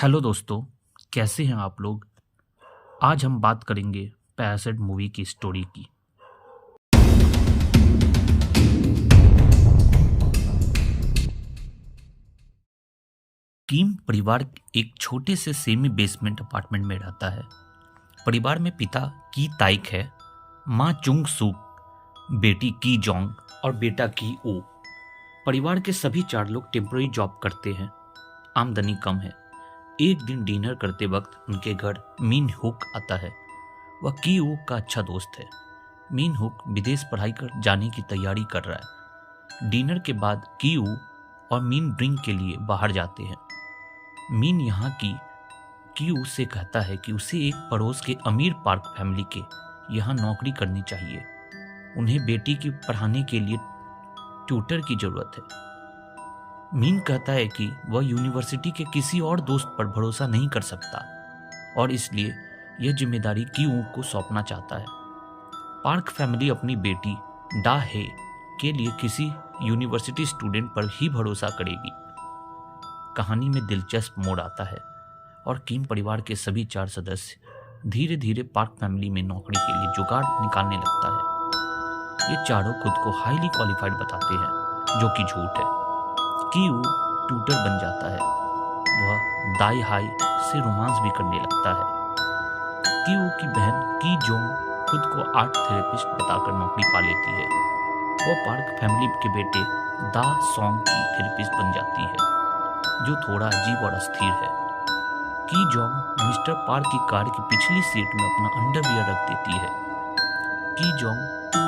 Hello दोस्तों, कैसे हैं आप लोग। आज हम बात करेंगे पैरासाइट मूवी की स्टोरी की। किम परिवार एक छोटे से सेमी बेसमेंट अपार्टमेंट में रहता है। परिवार में पिता की ताइक है, माँ चुंग सूक, बेटी की जोंग और बेटा की ओ। परिवार के सभी 4 लोग टेम्पररी जॉब करते हैं। आमदनी कम है। एक दिन डिनर करते वक्त उनके घर मीन हुक आता है। वह की ऊ का अच्छा दोस्त है। मीन हुक विदेश पढ़ाई कर जाने की तैयारी कर रहा है। डिनर के बाद की ऊ और मीन ड्रिंक के लिए बाहर जाते हैं। मीन यहाँ की ऊ से कहता है कि उसे एक पड़ोस के अमीर पार्क फैमिली के यहाँ नौकरी करनी चाहिए। उन्हें बेटी की पढ़ाने के लिए ट्यूटर की जरूरत है। मीन कहता है कि वह यूनिवर्सिटी के किसी और दोस्त पर भरोसा नहीं कर सकता और इसलिए यह जिम्मेदारी की ऊ को सौंपना चाहता है। पार्क फैमिली अपनी बेटी डा हे के लिए किसी यूनिवर्सिटी स्टूडेंट पर ही भरोसा करेगी। कहानी में दिलचस्प मोड़ आता है और किम परिवार के सभी 4 सदस्य धीरे धीरे पार्क फैमिली में नौकरी के लिए जुगाड़ निकालने लगता है। ये चारों खुद को हाईली क्वालिफाइड बताते हैं, जो कि झूठ है। की ऊ ट्यूटर बन जाता है। वह दाई हाई से रोमांस भी करने लगता है। की ऊ की बहन की जोंग खुद को आर्ट थेरेपिस्ट बताकर नौकरी पा लेती है। वह पार्क फैमिली के बेटे दा सॉन्ग की थेरेपिस्ट बन जाती है, जो थोड़ा अजीब और अस्थिर है। की जोंग मिस्टर पार्क की कार की पिछली सीट में अपना अंडरवियर रख देती है। की जोंग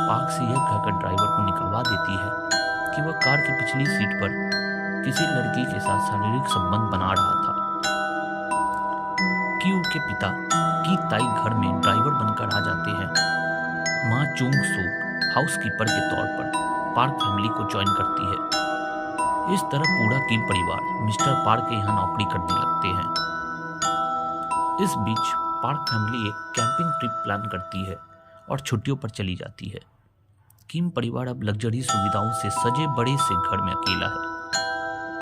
पार्क से यह कहकर ड्राइवर को निकलवा देती है कि वह कार की पिछली सीट पर किसी लड़की के साथ शारीरिक संबंध बना रहा था। की ऊ के पिता की ताई घर में ड्राइवर बनकर आ जाते हैं। माँ चुंग सूक हाउसकीपर के तौर पर पार्क फैमिली को ज्वाइन करती है। इस तरह पूरा किम परिवार मिस्टर पार्क के यहाँ नौकरी करने लगते हैं। इस बीच पार्क फैमिली एक कैंपिंग ट्रिप प्लान करती है और छुट्टियों पर चली जाती है। किम परिवार अब लग्जरी सुविधाओं से सजे बड़े से घर में अकेला है।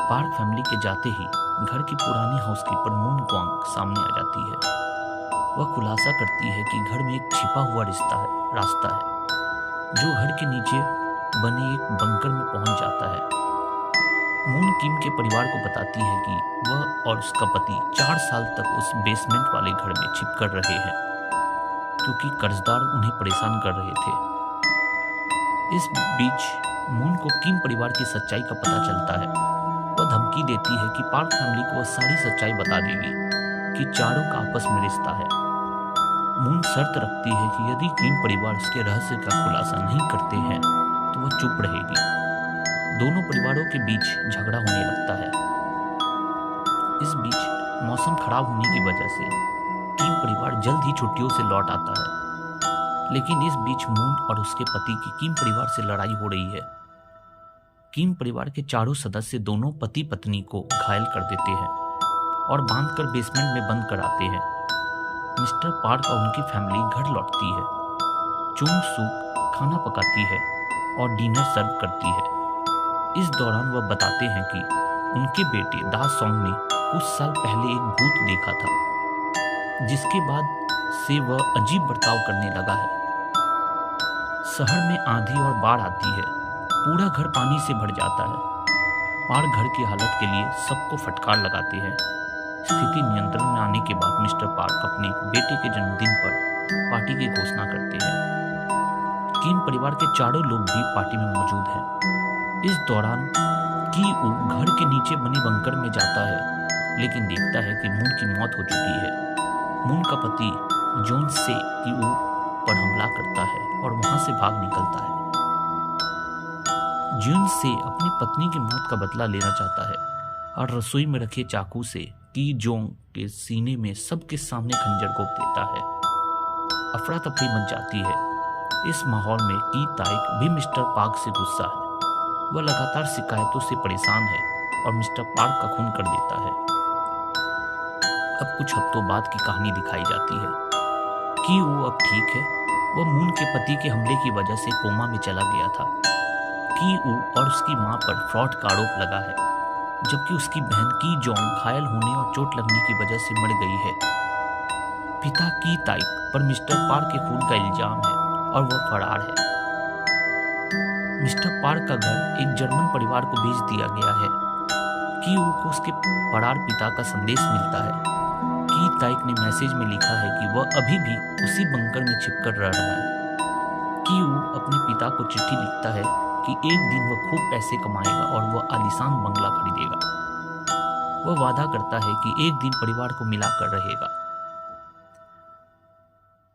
पार्क फैमिली के जाते ही घर की पुरानी हाउसकीपर मून ग्वांग सामने आ जाती है। वह खुलासा करती है कि घर में एक छिपा हुआ रास्ता है, जो घर के नीचे बने एक बंकर में पहुंच जाता है। मून किम के परिवार को बताती है कि वह और उसका पति 4 साल तक उस बेसमेंट वाले घर में छिपकर रहे हैं, क्योंकि कर्जदार उन्हें परेशान कर रहे थे। इस बीच मून को किम परिवार की सच्चाई का पता चलता है। वह धमकी देती है कि पार्क फैमिली को वह सारी सच्चाई बता देगी कि चारों का आपस में रिश्ता है। मून शर्त रखती है कि यदि किम परिवार उसके रहस्य का खुलासा नहीं करते हैं तो वह चुप रहेगी। दोनों परिवारों के बीच झगड़ा होने लगता है। इस बीच मौसम खराब होने की वजह से किम परिवार जल्द ही छुट्टियों से लौट आता है, लेकिन इस बीच मून और उसके पति की किम परिवार से लड़ाई हो रही है। किम परिवार के चारों सदस्य दोनों पति पत्नी को घायल कर देते हैं और बांधकर बेसमेंट में बंद कर आते हैं। मिस्टर पार्क और उनकी फैमिली घर लौटती है। चुंग सूक खाना पकाती है और डिनर सर्व करती है। इस दौरान वह बताते हैं कि उनके बेटे दा सॉन्ग ने कुछ साल पहले एक भूत देखा था, जिसके बाद से वह अजीब बर्ताव करने लगा है। शहर में आंधी और बाढ़ आती है। पूरा घर पानी से भर जाता है। पार्क घर की हालत के लिए सबको फटकार लगाते हैं। स्थिति नियंत्रण में आने के बाद मिस्टर पार्क अपने बेटे के जन्मदिन पर पार्टी की घोषणा करते हैं। किम परिवार के चारों लोग भी पार्टी में मौजूद हैं। इस दौरान की ऊ घर के नीचे बने बंकर में जाता है, लेकिन देखता है कि मून की मौत हो चुकी है। मून का पति जोन से की ऊ पर हमला करता है और वहां से भाग निकलता है। जून से अपनी पत्नी की मौत का बदला लेना चाहता है और रसोई में रखे चाकू से की जोंग के सीने में सबके सामने खंजर घोंप देता है। अफरा तफरी मच जाती है। इस माहौल में की ताइक भी मिस्टर पार्क से गुस्सा है। वह लगातार शिकायतों से परेशान है और मिस्टर पार्क का खून कर देता है। अब कुछ हफ्तों बाद की कहानी दिखाई जाती है कि वो अब ठीक है। वह मून के पति के हमले की वजह से कोमा में चला गया था। की ऊ और उसकी मां पर फ्रॉड का आरोप लगा है। जबकि उसकी बहन की जोंग घायल होने और चोट लगने की वजह से मर गई है। पिता की ताइक पर मिस्टर पार्क के खून का इल्जाम है और वह फरार है। मिस्टर पार्क का घर एक जर्मन परिवार को बेच दिया गया है। कीयू को उसके फरार पिता का संदेश मिलता है। की ताइक ने मैसेज में लिखा है कि वह अभी भी उसी बंकर में छिपकर रह रहा है। कीयू अपने पिता को चिट्ठी लिखता है कि एक दिन वह खूब पैसे कमाएगा और वह आलीशान बंगला खरीदेगा। वह वादा करता है कि एक दिन परिवार को मिलाकर रहेगा।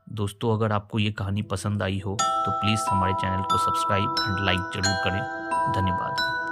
दोस्तों, अगर आपको ये कहानी पसंद आई हो तो प्लीज़ हमारे चैनल को सब्सक्राइब एंड लाइक जरूर करें। धन्यवाद।